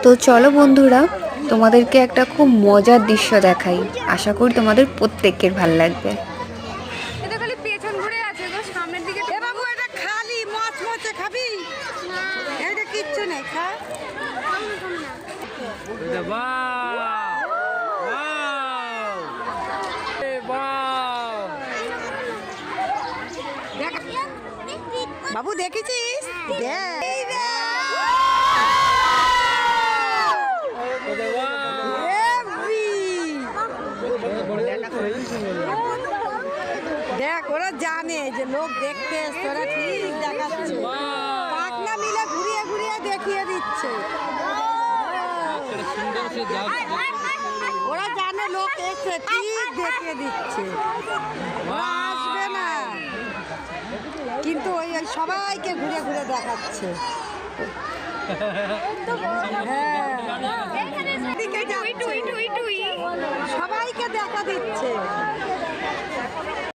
তো চলো বন্ধুরা, তোমাদেরকে একটা খুব মজার দৃশ্য দেখাই। আশা করি তোমাদের প্রত্যেকের ভালো লাগবে। এটা খালি পেছন ঘুরে আছে গো, সামনের দিকে এ বাবু এটা খালি মচমচে খাবি? এটা কিচ্ছু নেই, খা। বাবু দেখেছিস? দেখ, ওরা জানে যে লোক দেখতে এসছে, ওরা ঠিক দেখাচ্ছে। পাখনা মিলে ঘুরিয়ে ঘুরিয়ে দেখিয়ে দিচ্ছে। ওরা জানে লোক এসছে, ঠিক দেখিয়ে দিচ্ছে। ওরা আসবে না, কিন্তু ওই সবাইকে ঘুরে ঘুরে দেখাচ্ছে। সবাইকে দেখা দিচ্ছে।